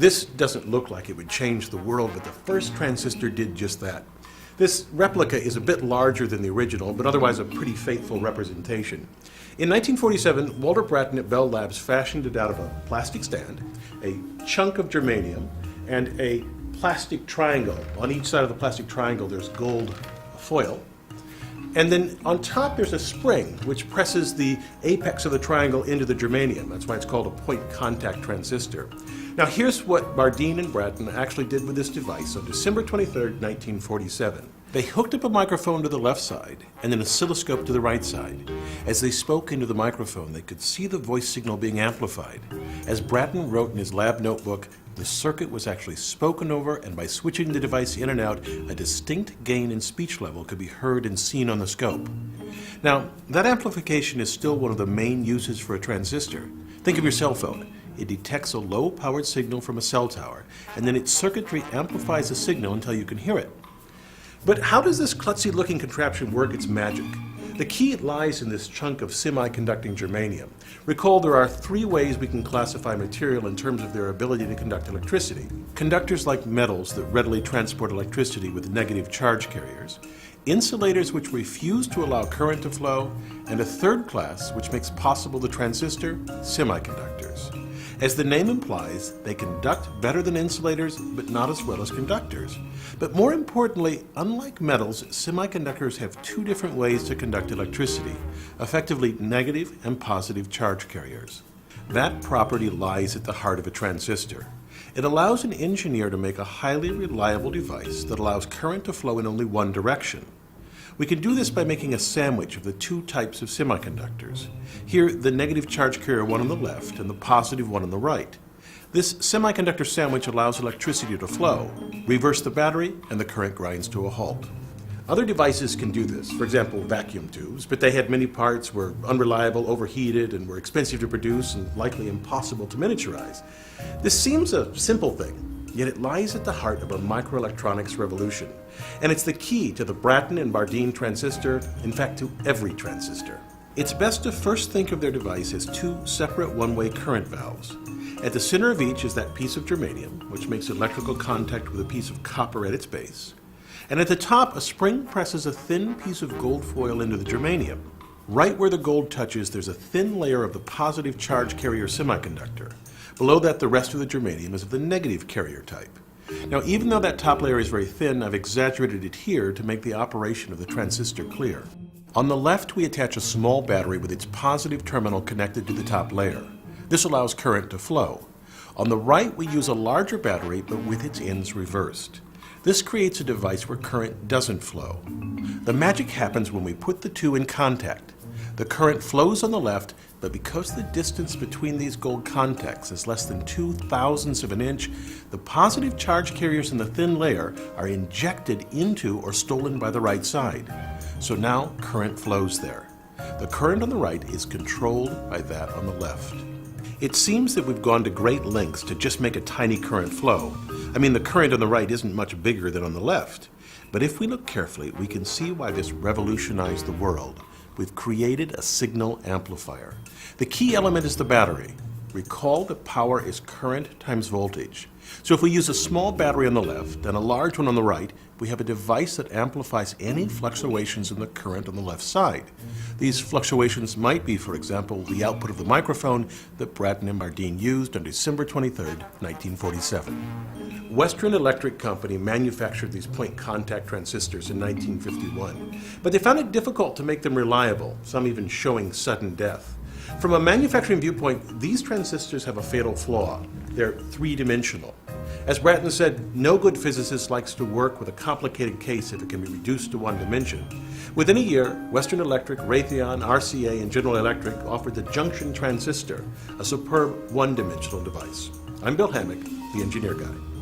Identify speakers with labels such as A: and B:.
A: This doesn't look like it would change the world, but the first transistor did just that. This replica is a bit larger than the original, but otherwise a pretty faithful representation. In 1947, Walter Brattain at Bell Labs fashioned it out of a plastic stand, a chunk of germanium, and a plastic triangle. On each side of the plastic triangle there's gold foil. And then on top there's a spring which presses the apex of the triangle into the germanium. That's why it's called a point contact transistor. Now here's what Bardeen and Brattain actually did with this device on December 23, 1947. They hooked up a microphone to the left side and an oscilloscope to the right side. As they spoke into the microphone, they could see the voice signal being amplified. As Brattain wrote in his lab notebook, the circuit was actually spoken over, and by switching the device in and out, a distinct gain in speech level could be heard and seen on the scope. Now, that amplification is still one of the main uses for a transistor. Think of your cell phone. It detects a low-powered signal from a cell tower, and then its circuitry amplifies the signal until you can hear it. But how does this klutzy-looking contraption work its magic? The key lies in this chunk of semiconducting germanium. Recall there are three ways we can classify material in terms of their ability to conduct electricity. Conductors like metals that readily transport electricity with negative charge carriers, insulators which refuse to allow current to flow, and a third class which makes possible the transistor, semiconductors. As the name implies, they conduct better than insulators, but not as well as conductors. But more importantly, unlike metals, semiconductors have two different ways to conduct electricity, effectively negative and positive charge carriers. That property lies at the heart of a transistor. It allows an engineer to make a highly reliable device that allows current to flow in only one direction. We can do this by making a sandwich of the two types of semiconductors. Here, the negative charge carrier one on the left and the positive one on the right. This semiconductor sandwich allows electricity to flow, reverse the battery, and the current grinds to a halt. Other devices can do this, for example vacuum tubes, but they had many parts, were unreliable, overheated, and were expensive to produce and likely impossible to miniaturize. This seems a simple thing, yet it lies at the heart of a microelectronics revolution. And it's the key to the Brattain and Bardeen transistor, in fact to every transistor. It's best to first think of their device as two separate one-way current valves. At the center of each is that piece of germanium, which makes electrical contact with a piece of copper at its base. And at the top, a spring presses a thin piece of gold foil into the germanium. Right where the gold touches, there's a thin layer of the positive charge carrier semiconductor. Below that, the rest of the germanium is of the negative carrier type. Now, even though that top layer is very thin, I've exaggerated it here to make the operation of the transistor clear. On the left, we attach a small battery with its positive terminal connected to the top layer. This allows current to flow. On the right, we use a larger battery, but with its ends reversed. This creates a device where current doesn't flow. The magic happens when we put the two in contact. The current flows on the left, but because the distance between these gold contacts is less than 0.002 of an inch, the positive charge carriers in the thin layer are injected into or stolen by the right side. So now current flows there. The current on the right is controlled by that on the left. It seems that we've gone to great lengths to just make a tiny current flow. I mean, the current on the right isn't much bigger than on the left. But if we look carefully, we can see why this revolutionized the world. We've created a signal amplifier. The key element is the battery. Recall that power is current times voltage. So if we use a small battery on the left and a large one on the right, we have a device that amplifies any fluctuations in the current on the left side. These fluctuations might be, for example, the output of the microphone that Brattain and Bardeen used on December 23, 1947. Western Electric Company manufactured these point contact transistors in 1951, but they found it difficult to make them reliable, some even showing sudden death. From a manufacturing viewpoint, these transistors have a fatal flaw. They're three-dimensional. As Brattain said, no good physicist likes to work with a complicated case if it can be reduced to one dimension. Within a year, Western Electric, Raytheon, RCA, and General Electric offered the junction transistor, a superb one-dimensional device. I'm Bill Hammack, the Engineer Guy.